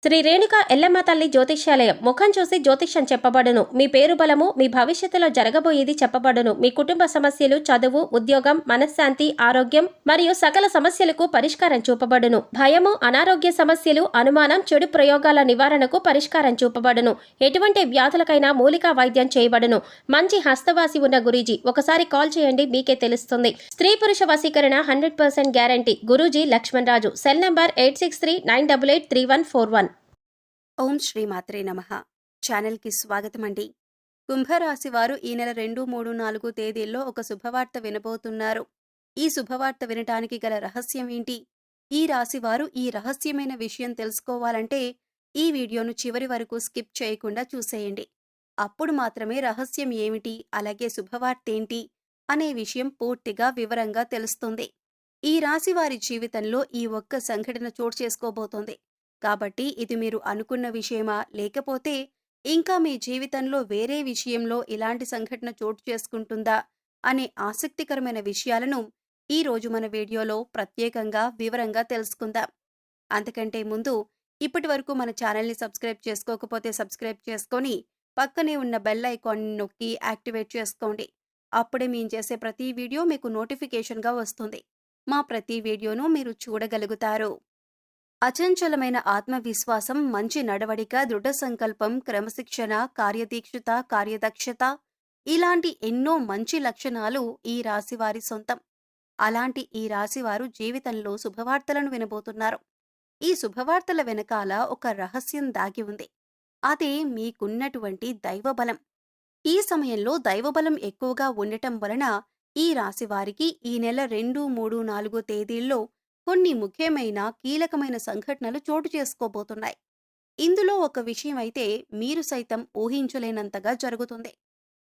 శ్రీ రేణుక ఎల్లమ్మ తల్లి జ్యోతిష్యాలయం. ముఖం చూసి జ్యోతిష్యం చెప్పబడును. మీ పేరు బలము, మీ భవిష్యత్తులో జరగబోయేది చెప్పబడును. మీ కుటుంబ సమస్యలు, చదువు, ఉద్యోగం, మనశ్శాంతి, ఆరోగ్యం మరియు సకల సమస్యలకు పరిష్కారం చూపబడును. భయము, అనారోగ్య సమస్యలు, అనుమానం, చెడు ప్రయోగాల నివారణకు పరిష్కారం చూపబడును. ఎటువంటి వ్యాధులకైనా మూలికా వైద్యం చేయబడును. మంచి హస్తవాసి ఉన్న గురూజీ. ఒకసారి కాల్ చేయండి, మీకే తెలుస్తుంది. స్త్రీ పురుష వశీకరణ 100% guarantee. Guruji Lakshman Raju. Cell number 8639883141. ఓం శ్రీ మాత్రే నమః. ఛానల్కి స్వాగతం అండి. కుంభరాశి వారు ఈ నెల 2, 3, 4 తేదీల్లో ఒక శుభవార్త వినబోతున్నారు. ఈ శుభవార్త వినటానికి గల రహస్యం ఏంటి? ఈ రాశి వారు ఈ రహస్యమైన విషయం తెలుసుకోవాలంటే ఈ వీడియోను చివరి వరకు స్కిప్ చేయకుండా చూసేయండి. అప్పుడు మాత్రమే రహస్యం ఏమిటి, అలాగే శుభవార్త ఏంటి అనే విషయం పూర్తిగా వివరంగా తెలుస్తుంది. ఈ రాశి వారి జీవితంలో ఈ ఒక్క సంఘటన చోటు చేసుకోబోతోంది. కాబట్టి ఇది మీరు అనుకున్న విషయమా, లేకపోతే ఇంకా మీ జీవితంలో వేరే విషయంలో ఇలాంటి సంఘటన చోటు చేసుకుంటుందా అనే ఆసక్తికరమైన విషయాలను ఈరోజు మన వీడియోలో ప్రత్యేకంగా వివరంగా తెలుసుకుందాం. అంతకంటే ముందు ఇప్పటి వరకు మన ఛానల్ని సబ్స్క్రైబ్ చేసుకోకపోతే సబ్స్క్రైబ్ చేసుకొని పక్కనే ఉన్న బెల్ ఐకాన్ని నొక్కి యాక్టివేట్ చేసుకోండి. అప్పుడే మేము చేసే ప్రతి వీడియో మీకు నోటిఫికేషన్గా వస్తుంది. మా ప్రతి వీడియోను మీరు చూడగలుగుతారు. అచంచలమైన ఆత్మవిశ్వాసం, మంచి నడవడిక, దృఢ సంకల్పం, క్రమశిక్షణ, కార్యదీక్షత, కార్యదక్షత ఇలాంటి ఎన్నో మంచి లక్షణాలు ఈ రాశివారి సొంతం. అలాంటి ఈ రాశివారు జీవితంలో శుభవార్తలను వినబోతున్నారు. ఈ శుభవార్తల వెనకాల ఒక రహస్యం దాగి ఉంది. అదే మీకున్నటువంటి దైవబలం. ఈ సమయంలో దైవబలం ఎక్కువగా ఉండటం వలన ఈ రాశివారికి ఈ నెల 2, 3, 4 తేదీల్లో కొన్ని ముఖ్యమైన కీలకమైన సంఘటనలు చోటు చేసుకోబోతున్నాయి. ఇందులో ఒక విషయం అయితే మీరు సైతం ఊహించలేనంతగా జరుగుతుంది.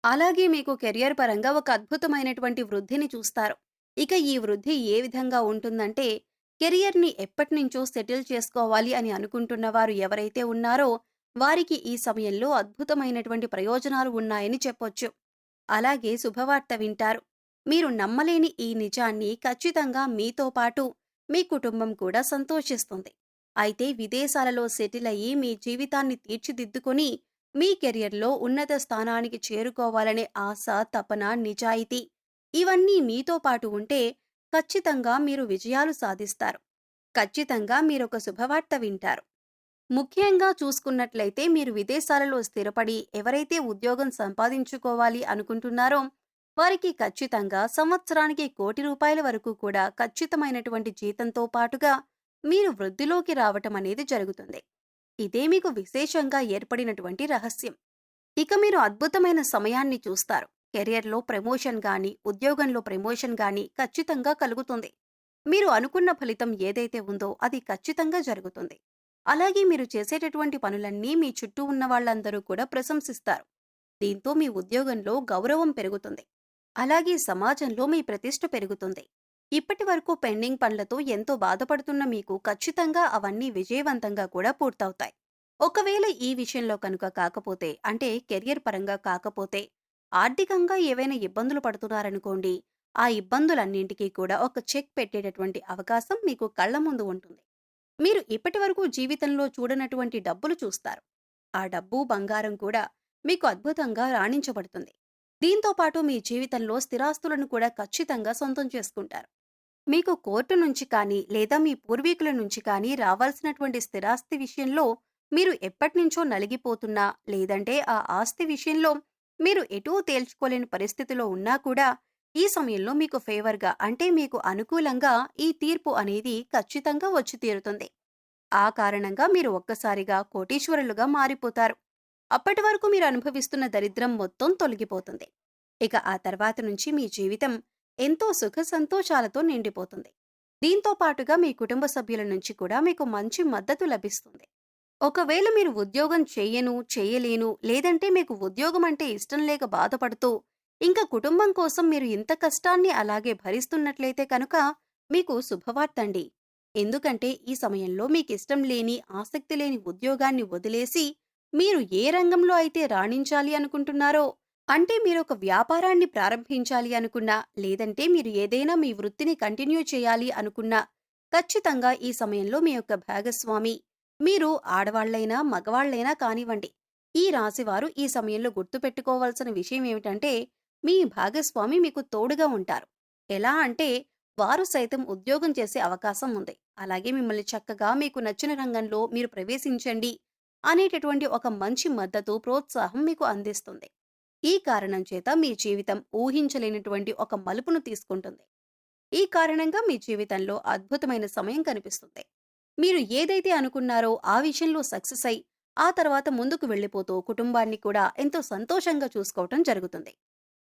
అలాగే మీకు కెరియర్ పరంగా ఒక అద్భుతమైనటువంటి వృద్ధిని చూస్తారు. ఇక ఈ వృద్ధి ఏ విధంగా ఉంటుందంటే, కెరియర్ని ఎప్పటినుంచో సెటిల్ చేసుకోవాలి అని అనుకుంటున్న వారు ఎవరైతే ఉన్నారో వారికి ఈ సమయంలో అద్భుతమైనటువంటి ప్రయోజనాలు ఉన్నాయని చెప్పొచ్చు. అలాగే శుభవార్త వింటారు. మీరు నమ్మలేని ఈ నిజాన్ని ఖచ్చితంగా మీతో పాటు మీ కుటుంబం కూడా సంతోషిస్తుంది. అయితే విదేశాలలో సెటిల్ అయ్యి మీ జీవితాన్ని తీర్చిదిద్దుకొని మీ కెరియర్లో ఉన్నత స్థానానికి చేరుకోవాలనే ఆశ, తపన, నిజాయితీ ఇవన్నీ మీతో పాటు ఉంటే ఖచ్చితంగా మీరు విజయాలు సాధిస్తారు. ఖచ్చితంగా మీరొక శుభవార్త వింటారు. ముఖ్యంగా చూసుకున్నట్లయితే మీరు విదేశాలలో స్థిరపడి ఎవరైతే ఉద్యోగం సంపాదించుకోవాలి అనుకుంటున్నారో వారికి ఖచ్చితంగా సంవత్సరానికి ₹1,00,00,000 వరకు కూడా ఖచ్చితమైనటువంటి జీతంతో పాటుగా మీరు వృద్ధిలోకి రావటం అనేది జరుగుతుంది. ఇదే మీకు విశేషంగా ఏర్పడినటువంటి రహస్యం. ఇక మీరు అద్భుతమైన సమయాన్ని చూస్తారు. కెరియర్లో ప్రమోషన్ గాని, ఉద్యోగంలో ప్రమోషన్ గాని ఖచ్చితంగా కలుగుతుంది. మీరు అనుకున్న ఫలితం ఏదైతే ఉందో అది ఖచ్చితంగా జరుగుతుంది. అలాగే మీరు చేసేటటువంటి పనులన్నీ మీ చుట్టూ ఉన్న వాళ్ళందరూ కూడా ప్రశంసిస్తారు. దీంతో మీ ఉద్యోగంలో గౌరవం పెరుగుతుంది. అలాగే సమాజంలో మీ ప్రతిష్ఠ పెరుగుతుంది. ఇప్పటి వరకు పెండింగ్ పనులతో ఎంతో బాధపడుతున్న మీకు ఖచ్చితంగా అవన్నీ విజయవంతంగా కూడా పూర్తవుతాయి. ఒకవేళ ఈ విషయంలో కనుక కాకపోతే, అంటే కెరియర్ పరంగా కాకపోతే, ఆర్థికంగా ఏవైనా ఇబ్బందులు పడుతున్నారనుకోండి, ఆ ఇబ్బందులన్నింటికీ కూడా ఒక చెక్ పెట్టేటటువంటి అవకాశం మీకు కళ్ల ముందు ఉంటుంది. మీరు ఇప్పటి వరకు జీవితంలో చూడనటువంటి డబ్బులు చూస్తారు. ఆ డబ్బు, బంగారం కూడా మీకు అద్భుతంగా రాణించబడుతుంది. దీంతో పాటు మీ జీవితంలో స్థిరాస్తులను కూడా ఖచ్చితంగా సొంతం చేసుకుంటారు. మీకు కోర్టు నుంచి కానీ లేదా మీ పూర్వీకుల నుంచి కానీ రావాల్సినటువంటి స్థిరాస్తి విషయంలో మీరు ఎప్పటినుంచో నలిగిపోతున్నా, లేదంటే ఆ ఆస్తి విషయంలో మీరు ఎటూ తేల్చుకోలేని పరిస్థితిలో ఉన్నా కూడా ఈ సమయంలో మీకు ఫేవర్గా, అంటే మీకు అనుకూలంగా ఈ తీర్పు అనేది ఖచ్చితంగా వచ్చి తీరుతుంది. ఆ కారణంగా మీరు ఒక్కసారిగా కోటీశ్వరులుగా మారిపోతారు. అప్పటి వరకు మీరు అనుభవిస్తున్న దరిద్రం మొత్తం తొలగిపోతుంది. ఇక ఆ తర్వాత నుంచి మీ జీవితం ఎంతో సుఖ సంతోషాలతో నిండిపోతుంది. దీంతో పాటుగా మీ కుటుంబ సభ్యుల నుంచి కూడా మీకు మంచి మద్దతు లభిస్తుంది. ఒకవేళ మీరు ఉద్యోగం చేయలేను, లేదంటే మీకు ఉద్యోగం అంటే ఇష్టం లేక బాధపడుతూ ఇంకా కుటుంబం కోసం మీరు ఇంత కష్టాన్ని అలాగే భరిస్తున్నట్లయితే కనుక మీకు శుభవార్తండి. ఎందుకంటే ఈ సమయంలో మీకిష్టం లేని, ఆసక్తి లేని ఉద్యోగాన్ని వదిలేసి మీరు ఏ రంగంలో అయితే రాణించాలి అనుకుంటున్నారో, అంటే మీరొక వ్యాపారాన్ని ప్రారంభించాలి అనుకున్నా, లేదంటే మీరు ఏదైనా మీ వృత్తిని కంటిన్యూ చేయాలి అనుకున్నా, ఖచ్చితంగా ఈ సమయంలో మీ యొక్క భాగస్వామి మీరు ఆడవాళ్ళైనా, మగవాళ్ళైనా కానివ్వండి. ఈ రాశివారు ఈ సమయంలో గుర్తుపెట్టుకోవాల్సిన విషయం ఏమిటంటే, మీ భాగస్వామి మీకు తోడుగా ఉంటారు. ఎలా అంటే, వారు సైతం ఉద్యోగం చేసే అవకాశం ఉంది. అలాగే మిమ్మల్ని చక్కగా మీకు నచ్చిన రంగంలో మీరు ప్రవేశించండి అనేటటువంటి ఒక మంచి మద్దతు, ప్రోత్సాహం మీకు అందిస్తుంది. ఈ కారణం చేత మీ జీవితం ఊహించలేనటువంటి ఒక మలుపును తీసుకుంటుంది. ఈ కారణంగా మీ జీవితంలో అద్భుతమైన సమయం కనిపిస్తుంది. మీరు ఏదైతే అనుకున్నారో ఆ విషయంలో సక్సెస్ అయి, ఆ తర్వాత ముందుకు వెళ్ళిపోతూ కుటుంబాన్ని కూడా ఎంతో సంతోషంగా చూసుకోవటం జరుగుతుంది.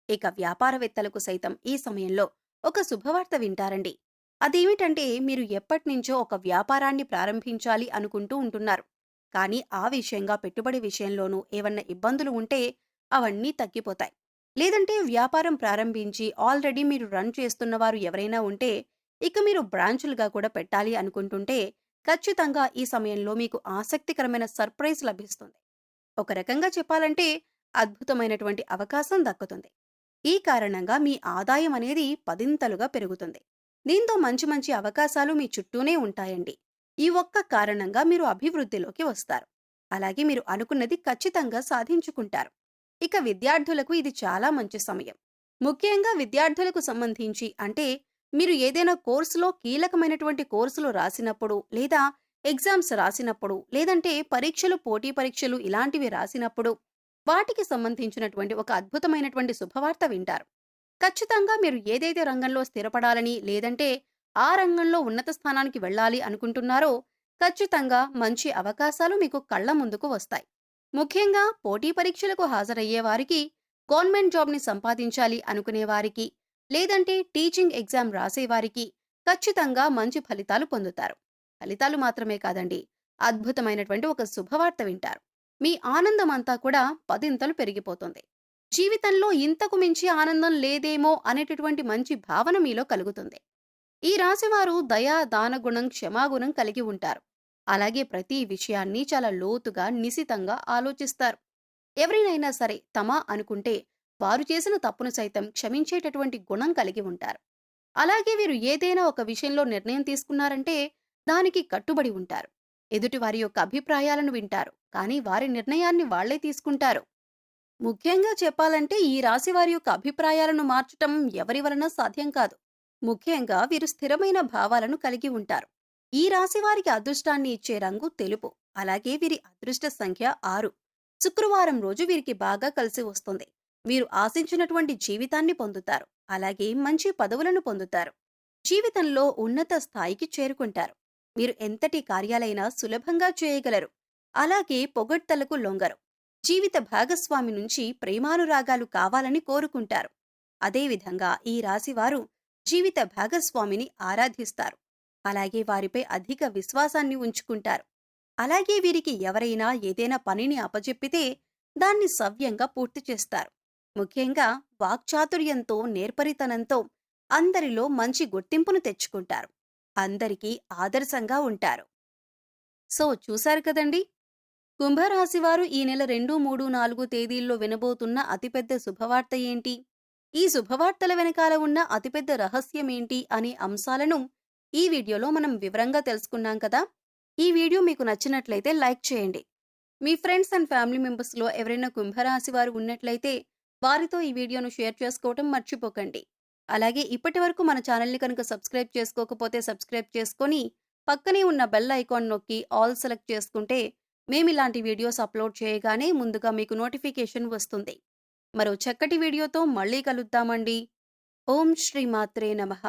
ఇక వ్యాపారవేత్తలకు సైతం ఈ సమయంలో ఒక శుభవార్త వింటారండి. అదేమిటంటే, మీరు ఎప్పటినుంచో ఒక వ్యాపారాన్ని ప్రారంభించాలి అనుకుంటూ ఉంటున్నారు. కానీ ఆ విషయంగా పెట్టుబడి విషయంలోనూ ఏవన్నా ఇబ్బందులు ఉంటే అవన్నీ తగ్గిపోతాయి. లేదంటే వ్యాపారం ప్రారంభించి ఆల్రెడీ మీరు రన్ చేస్తున్నవారు ఎవరైనా ఉంటే, ఇక మీరు బ్రాంచులుగా కూడా పెట్టాలి అనుకుంటుంటే, ఖచ్చితంగా ఈ సమయంలో మీకు ఆసక్తికరమైన సర్ప్రైజ్ లభిస్తుంది. ఒక రకంగా చెప్పాలంటే అద్భుతమైనటువంటి అవకాశం దక్కుతుంది. ఈ కారణంగా మీ ఆదాయం అనేది పదింతలుగా పెరుగుతుంది. దీంతో మంచి మంచి అవకాశాలు మీ చుట్టూనే ఉంటాయండి. ఈ ఒక్క కారణంగా మీరు అభివృద్ధిలోకి వస్తారు. అలాగే మీరు అనుకున్నది ఖచ్చితంగా సాధించుకుంటారు. ఇక విద్యార్థులకు ఇది చాలా మంచి సమయం. ముఖ్యంగా విద్యార్థులకు సంబంధించి అంటే, మీరు ఏదైనా కోర్సులో కీలకమైనటువంటి కోర్సులు రాసినప్పుడు, లేదా ఎగ్జామ్స్ రాసినప్పుడు, లేదంటే పరీక్షలు, పోటీ పరీక్షలు ఇలాంటివి రాసినప్పుడు, వాటికి సంబంధించినటువంటి ఒక అద్భుతమైనటువంటి శుభవార్త వింటారు. ఖచ్చితంగా మీరు ఏదైతే రంగంలో స్థిరపడాలని, లేదంటే ఆ రంగంలో ఉన్నత స్థానానికి వెళ్ళాలి అనుకుంటున్నారో, ఖచ్చితంగా మంచి అవకాశాలు మీకు కళ్ళ ముందుకు వస్తాయి. ముఖ్యంగా పోటీ పరీక్షలకు హాజరయ్యే వారికి, గవర్నమెంట్ జాబ్ని సంపాదించాలి అనుకునే వారికి, లేదంటే టీచింగ్ ఎగ్జామ్ రాసేవారికి ఖచ్చితంగా మంచి ఫలితాలు పొందుతారు. ఫలితాలు మాత్రమే కాదండి, అద్భుతమైనటువంటి ఒక శుభవార్త వింటారు. మీ ఆనందం అంతా కూడా పదింతలు పెరిగిపోతుంది. జీవితంలో ఇంతకు మించి ఆనందం లేదేమో అనేటటువంటి మంచి భావన మీలో కలుగుతుంది. ఈ రాశివారు దయా, దానగుణం, క్షమాగుణం కలిగి ఉంటారు. అలాగే ప్రతి విషయాన్ని చాలా లోతుగా, నిశితంగా ఆలోచిస్తారు. ఎవరినైనా సరే తమ అనుకుంటే వారు చేసిన తప్పును సైతం క్షమించేటటువంటి గుణం కలిగి ఉంటారు. అలాగే వీరు ఏదైనా ఒక విషయంలో నిర్ణయం తీసుకున్నారంటే దానికి కట్టుబడి ఉంటారు. ఎదుటి వారి యొక్క అభిప్రాయాలను వింటారు, కానీ వారి నిర్ణయాన్ని వాళ్లే తీసుకుంటారు. ముఖ్యంగా చెప్పాలంటే ఈ రాశి వారి యొక్క అభిప్రాయాలను మార్చటం ఎవరి వలన సాధ్యం కాదు. ముఖ్యంగా వీరు స్థిరమైన భావాలను కలిగి ఉంటారు. ఈ రాశి వారికి అదృష్టాన్ని ఇచ్చే రంగు తెలుపు. అలాగే వీరి అదృష్ట సంఖ్య 6. శుక్రవారం రోజు వీరికి బాగా కలిసి వస్తుంది. వీరు ఆశించినటువంటి జీవితాన్ని పొందుతారు. అలాగే మంచి పదవులను పొందుతారు. జీవితంలో ఉన్నత స్థాయికి చేరుకుంటారు. మీరు ఎంతటి కార్యాలైనా సులభంగా చేయగలరు. అలాగే పొగడ్తలకు లొంగరు. జీవిత భాగస్వామి నుంచి ప్రేమానురాగాలు కావాలని కోరుకుంటారు. అదేవిధంగా ఈ రాశివారు జీవిత భాగస్వామిని ఆరాధిస్తారు. అలాగే వారిపై అధిక విశ్వాసాన్ని ఉంచుకుంటారు. అలాగే వీరికి ఎవరైనా ఏదైనా పనిని అప్పజెప్పితే దాన్ని సవ్యంగా పూర్తి చేస్తారు. ముఖ్యంగా వాక్చాతుర్యంతో, నేర్పరితనంతో అందరిలో మంచి గుర్తింపును తెచ్చుకుంటారు. అందరికీ ఆదర్శంగా ఉంటారు. సో చూశారు కదండి, కుంభరాశివారు ఈ నెల 2, 3, 4 తేదీల్లో వినబోతున్న అతిపెద్ద శుభవార్త ఏంటి, ఈ శుభవార్తల వెనకాల ఉన్న అతిపెద్ద రహస్యమేంటి అనే అంశాలను ఈ వీడియోలో మనం వివరంగా తెలుసుకున్నాం కదా. ఈ వీడియో మీకు నచ్చినట్లయితే లైక్ చేయండి. మీ ఫ్రెండ్స్ అండ్ ఫ్యామిలీ మెంబర్స్లో ఎవరైనా కుంభరాశి వారు ఉన్నట్లయితే వారితో ఈ వీడియోను షేర్ చేసుకోవటం మర్చిపోకండి. అలాగే ఇప్పటి వరకు మన ఛానల్ని కనుక సబ్స్క్రైబ్ చేసుకోకపోతే సబ్స్క్రైబ్ చేసుకొని పక్కనే ఉన్న బెల్ ఐకాన్ నొక్కి ఆల్ సెలెక్ట్ చేసుకుంటే మేమిలాంటి వీడియోస్ అప్లోడ్ చేయగానే ముందుగా మీకు నోటిఫికేషన్ వస్తుంది. మరో చక్కటి వీడియోతో మళ్ళీ కలుద్దామండి. ఓం శ్రీ మాత్రే నమః.